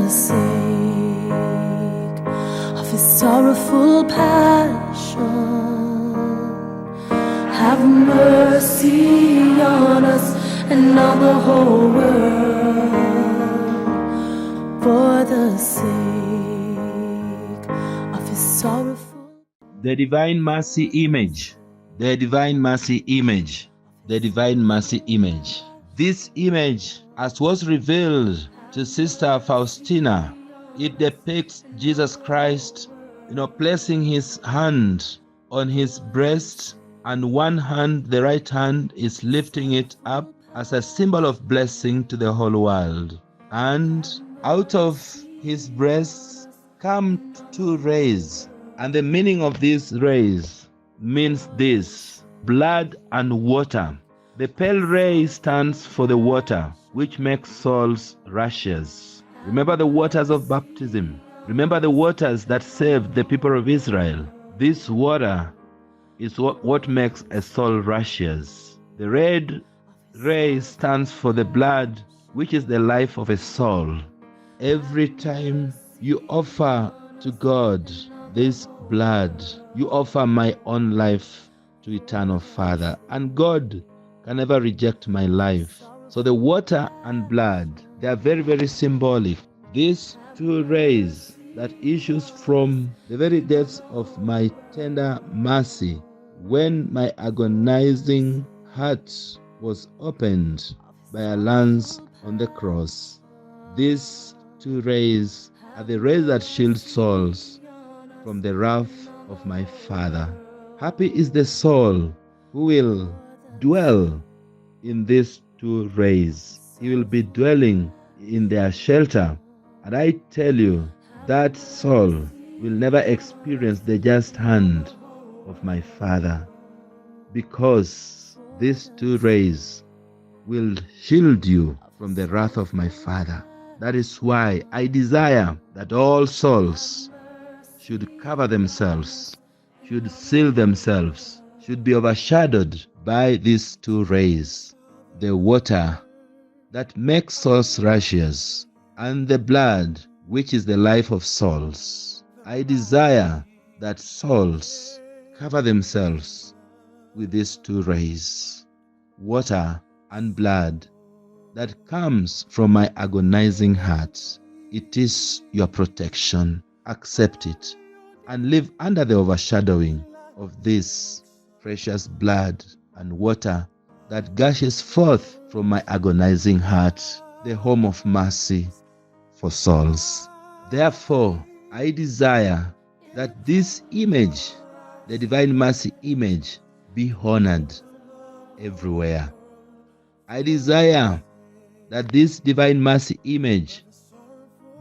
the sake of his sorrowful passion, have mercy on us and on the whole world, for the sake of his sorrowful. The Divine Mercy Image. The Divine Mercy Image. The Divine Mercy Image. This image, as was revealed to Sister Faustina, it depicts Jesus Christ, placing his hand on his breast, and one hand, the right hand, is lifting it up as a symbol of blessing to the whole world. And out of his breast come two rays. And the meaning of these rays means this: blood and water. The pale ray stands for the water, which makes souls righteous. Remember the waters of baptism. Remember the waters that saved the people of Israel. This water is what makes a soul righteous. The red ray stands for the blood, which is the life of a soul. Every time you offer to God this blood, you offer my own life to eternal Father, and God can never reject my life. So the water and blood, they are very, very symbolic. These two rays that issues from the very depths of my tender mercy, when my agonizing heart was opened by a lance on the cross. These two rays are the rays that shield souls from the wrath of my Father. Happy is the soul who will dwell in these two rays. He will be dwelling in their shelter. And I tell you, that soul will never experience the just hand of my Father, because these two rays will shield you from the wrath of my Father. That is why I desire that all souls should cover themselves, should seal themselves, should be overshadowed by these two rays: the water that makes souls righteous, and the blood, which is the life of souls. I desire that souls cover themselves with these two rays, water and blood, that comes from my agonizing heart. It is your protection. Accept it and live under the overshadowing of this precious blood and water that gushes forth from my agonizing heart, the home of mercy for souls. Therefore, I desire that this image, the Divine Mercy image, be honored everywhere. I desire that this Divine Mercy image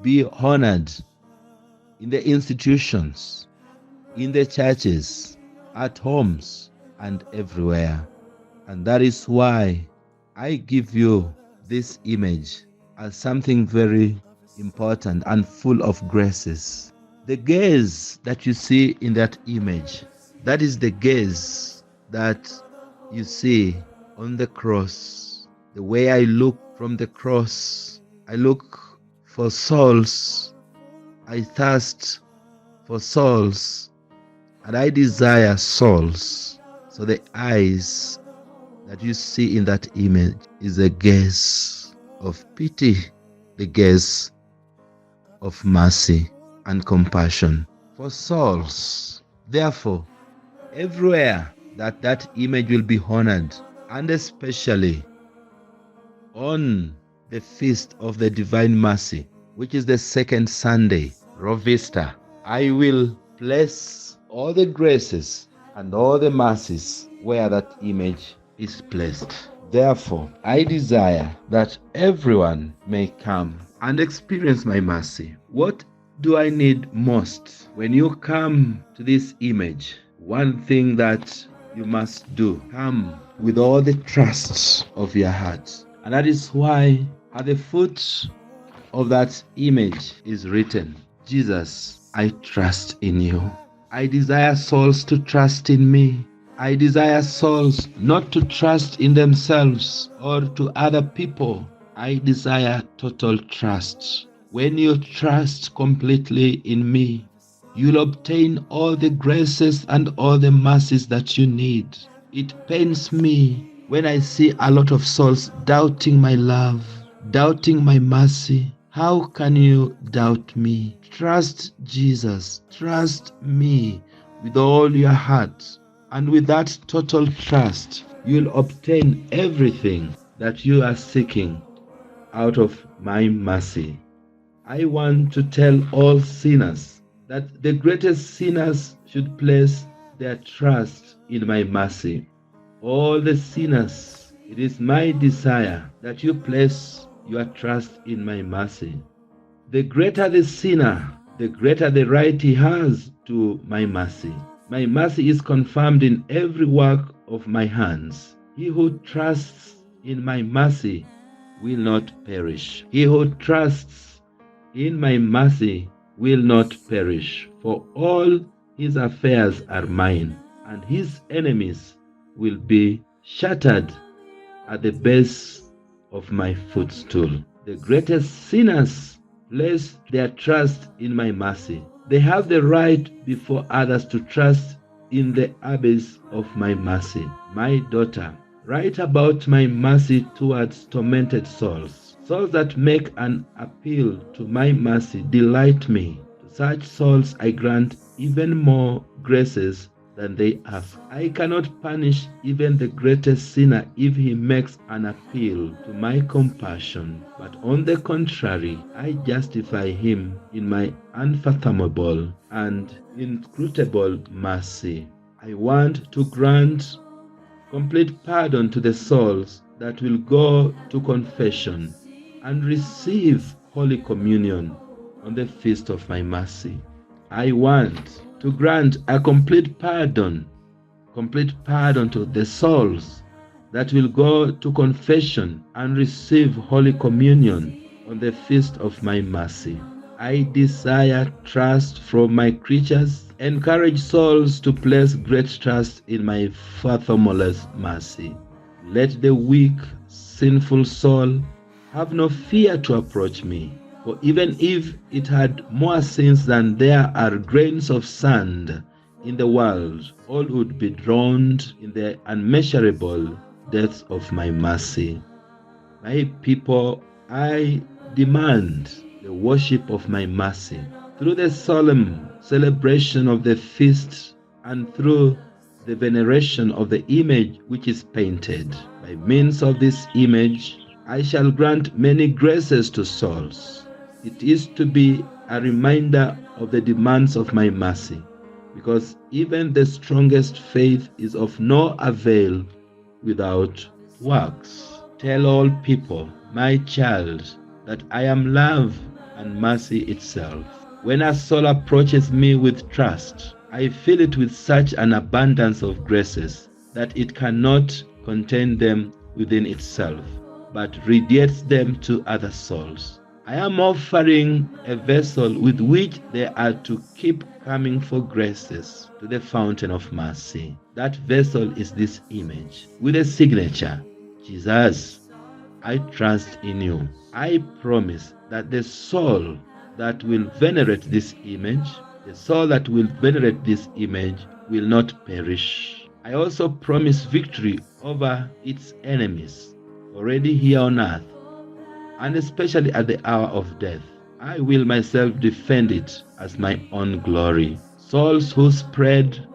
be honored in the institutions, in the churches, at homes, and everywhere. And that is why I give you this image as something very important and full of graces. The gaze that you see in that image, that is the gaze that you see on the cross. The way I look from the cross, I look for souls. I thirst for souls, and I desire souls. So the eyes that you see in that image is a gaze of pity, the gaze of mercy and compassion for souls. Therefore, everywhere that image will be honored, and especially on the feast of the Divine Mercy, which is the second Sunday, Rovista, I will place all the graces and all the mercies where that image is placed. Therefore, I desire that everyone may come and experience my mercy. What do I need most? When you come to this image, one thing that you must do, come with all the trust of your heart. And that is why at the foot of that image is written, Jesus, I trust in you. I desire souls to trust in me. I desire souls not to trust in themselves or to other people. I desire total trust When you trust completely in me, you'll obtain all the graces and all the mercies that you need. It pains me when I see a lot of souls doubting my love, doubting my mercy. How can you doubt me? Trust Jesus. Trust me with all your heart. And with that total trust, you'll obtain everything that you are seeking out of my mercy. I want to tell all sinners that the greatest sinners should place their trust in my mercy. All the sinners, it is my desire that you place your trust in my mercy. The greater the sinner, the greater the right he has to my mercy. My mercy is confirmed in every work of my hands. He who trusts in my mercy will not perish. He who trusts in my mercy will not perish, for all his affairs are mine, and his enemies will be shattered at the base of my footstool. The greatest sinners place their trust in my mercy. They have the right before others to trust in the abyss of my mercy. My daughter, write about my mercy towards tormented souls. Souls that make an appeal to my mercy delight me. To such souls I grant even more graces than they ask. I cannot punish even the greatest sinner if he makes an appeal to my compassion, but on the contrary, I justify him in my unfathomable and inscrutable mercy. I want to grant complete pardon to the souls that will go to confession and receive Holy Communion on the feast of my mercy. I want to grant a complete pardon to the souls that will go to confession and receive Holy Communion on the feast of my mercy. I desire trust from my creatures. Encourage souls to place great trust in my fathomless mercy. Let the weak, sinful soul have no fear to approach me. For even if it had more sins than there are grains of sand in the world, all would be drowned in the unmeasurable depths of my mercy. My people, I demand the worship of my mercy through the solemn celebration of the feast and through the veneration of the image which is painted. By means of this image, I shall grant many graces to souls. It is to be a reminder of the demands of my mercy, because even the strongest faith is of no avail without works. Tell all people, my child, that I am love and mercy itself. When a soul approaches me with trust, I fill it with such an abundance of graces that it cannot contain them within itself, but radiates them to other souls. I am offering a vessel with which they are to keep coming for graces to the fountain of mercy. That vessel is this image with a signature, Jesus, I trust in you. I promise that the soul that will venerate this image, will not perish. I also promise victory over its enemies, already here on earth, and especially at the hour of death. I will myself defend it as my own glory. Souls who spread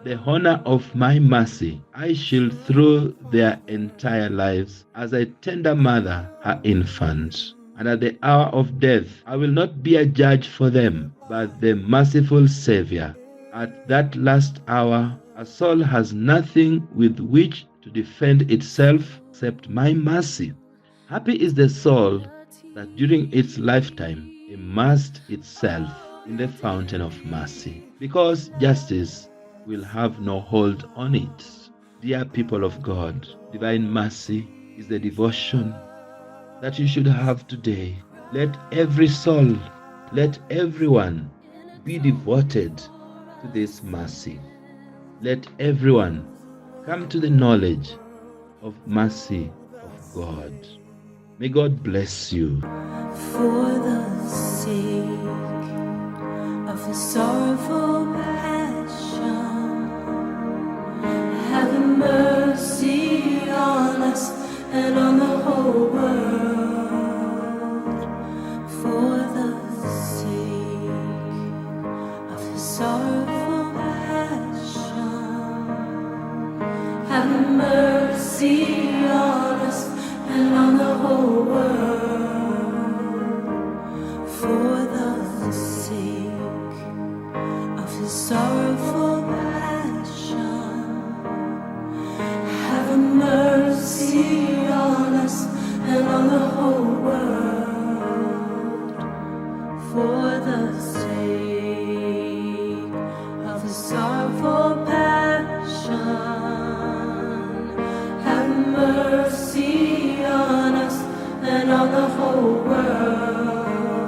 the honor of my mercy, I shield through their entire lives as a tender mother her infant. And at the hour of death, I will not be a judge for them, but the merciful Savior. At that last hour, a soul has nothing with which to defend itself except my mercy. Happy is the soul that during its lifetime immersed itself in the fountain of mercy, because justice will have no hold on it. Dear people of God, divine mercy is the devotion that you should have today. Let every soul, let everyone be devoted to this mercy. Let everyone come to the knowledge of mercy of God. May God bless you. For the sake of His sorrowful passion. Have mercy on us and on the whole world, for the sake of His sorrowful passion. Have mercy on us and on the whole world, for the sake of His sorrowful passion. Have mercy on us and on the whole world, for the sake